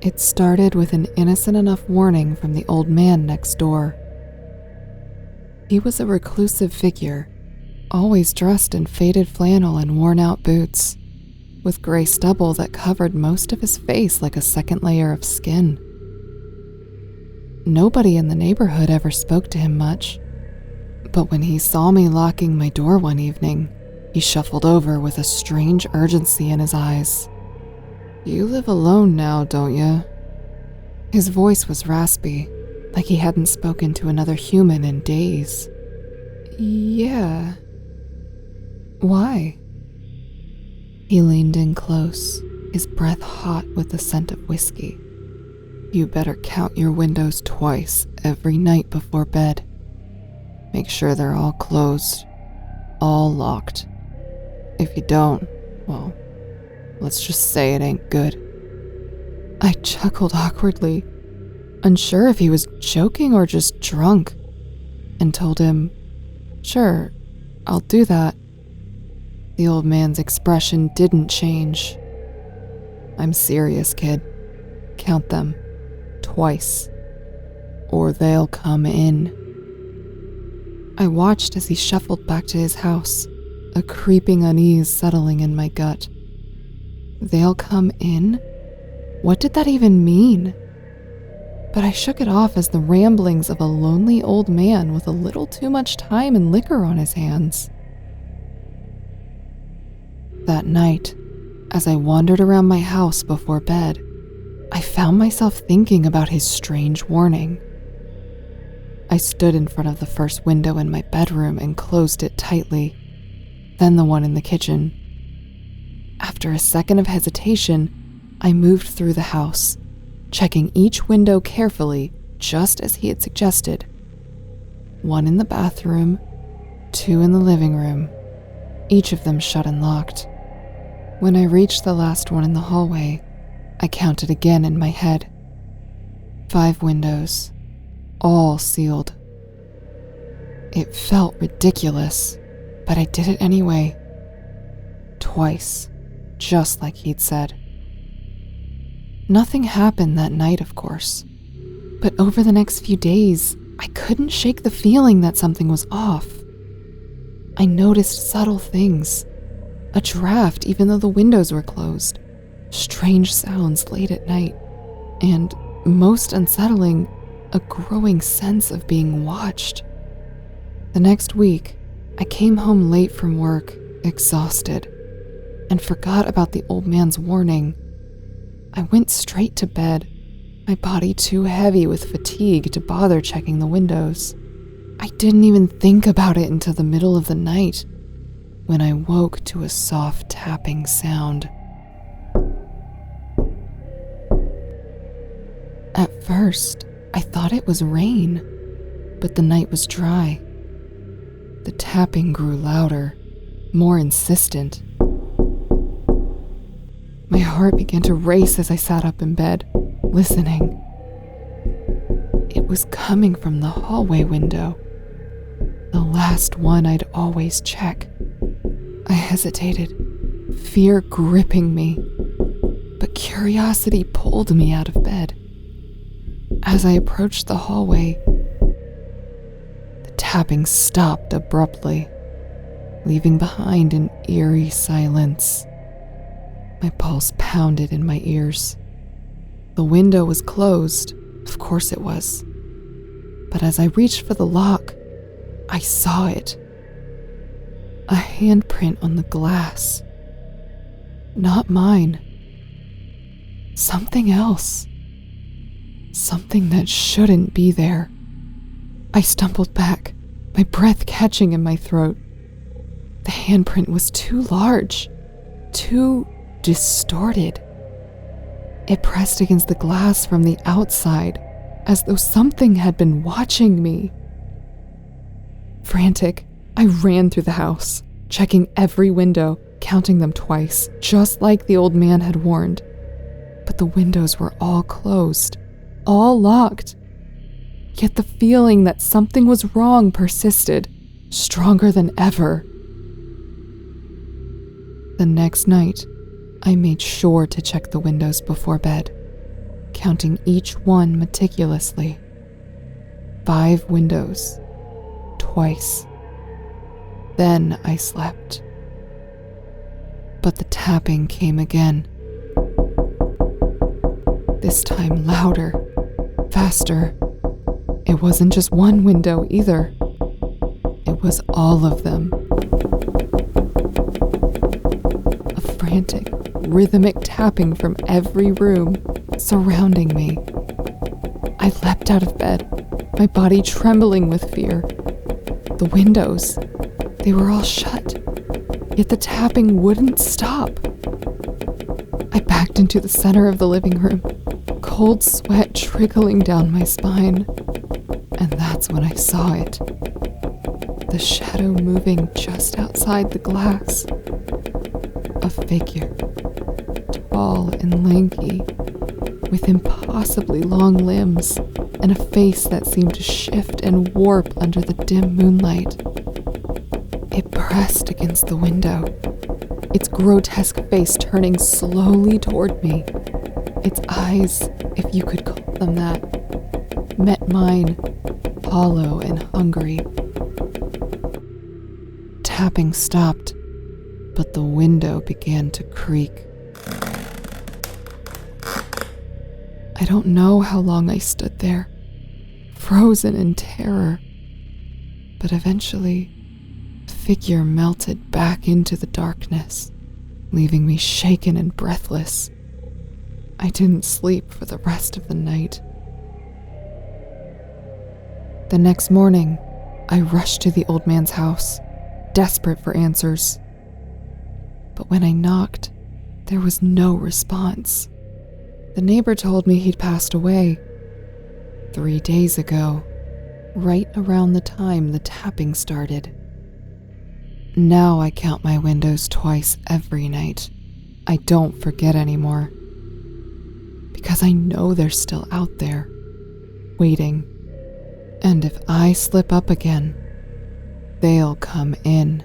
It started with an innocent enough warning from the old man next door. He was a reclusive figure, always dressed in faded flannel and worn-out boots, with gray stubble that covered most of his face like a second layer of skin. Nobody in the neighborhood ever spoke to him much, but when he saw me locking my door one evening, he shuffled over with a strange urgency in his eyes. "You live alone now, don't you?" His voice was raspy, like he hadn't spoken to another human in days. "Yeah. Why?" He leaned in close, his breath hot with the scent of whiskey. "You better count your windows twice every night before bed. Make sure they're all closed, all locked. If you don't, well, let's just say it ain't good." I chuckled awkwardly, unsure if he was joking or just drunk, and told him, "Sure, I'll do that." The old man's expression didn't change. "I'm serious, kid. Count them. Twice. Or they'll come in." I watched as he shuffled back to his house, a creeping unease settling in my gut. "They'll come in?" What did that even mean? But I shook it off as the ramblings of a lonely old man with a little too much time and liquor on his hands. That night, as I wandered around my house before bed, I found myself thinking about his strange warning. I stood in front of the first window in my bedroom and closed it tightly, then the one in the kitchen. After a second of hesitation, I moved through the house, checking each window carefully, just as he had suggested. One in the bathroom, two in the living room, each of them shut and locked. When I reached the last one in the hallway, I counted again in my head. 5 windows, all sealed. It felt ridiculous, but I did it anyway. Twice, just like he'd said. Nothing happened that night, of course, but over the next few days, I couldn't shake the feeling that something was off. I noticed subtle things. A draft even though the windows were closed. Strange sounds late at night. And, most unsettling, a growing sense of being watched. The next week, I came home late from work, exhausted, and forgot about the old man's warning. I went straight to bed, my body too heavy with fatigue to bother checking the windows. I didn't even think about it until the middle of the night, when I woke to a soft tapping sound. At first, I thought it was rain, but the night was dry. The tapping grew louder, more insistent. My heart began to race as I sat up in bed, listening. It was coming from the hallway window, the last one I'd always check. I hesitated, fear gripping me, but curiosity pulled me out of bed. As I approached the hallway, the tapping stopped abruptly, leaving behind an eerie silence. My pulse pounded in my ears. The window was closed, of course it was. But as I reached for the lock, I saw it. A handprint on the glass. Not mine. Something else. Something that shouldn't be there. I stumbled back, my breath catching in my throat. The handprint was too large, too distorted. It pressed against the glass from the outside, as though something had been watching me. Frantic, I ran through the house, checking every window, counting them twice, just like the old man had warned. But the windows were all closed, all locked. Yet the feeling that something was wrong persisted, stronger than ever. The next night, I made sure to check the windows before bed. counting each one meticulously. 5 windows, twice. Then I slept. But the tapping came again. This time louder, faster. It wasn't just one window either. It was all of them. A frantic, rhythmic tapping from every room surrounding me. I leapt out of bed, my body trembling with fear. The windows, they were all shut, yet the tapping wouldn't stop. I backed into the center of the living room, cold sweat trickling down my spine, and that's when I saw it. The shadow moving just outside the glass. A figure, tall and lanky, with impossibly long limbs and a face that seemed to shift and warp under the dim moonlight. It pressed against the window, its grotesque face turning slowly toward me. Its eyes, if you could call them that, met mine, hollow and hungry. Tapping stopped, but the window began to creak. I don't know how long I stood there, frozen in terror, but eventually, the figure melted back into the darkness, leaving me shaken and breathless. I didn't sleep for the rest of the night. The next morning, I rushed to the old man's house, desperate for answers. But when I knocked, there was no response. The neighbor told me he'd passed away 3 days ago, right around the time the tapping started. Now I count my windows twice every night. I don't forget anymore. Because I know they're still out there, waiting. And if I slip up again, they'll come in.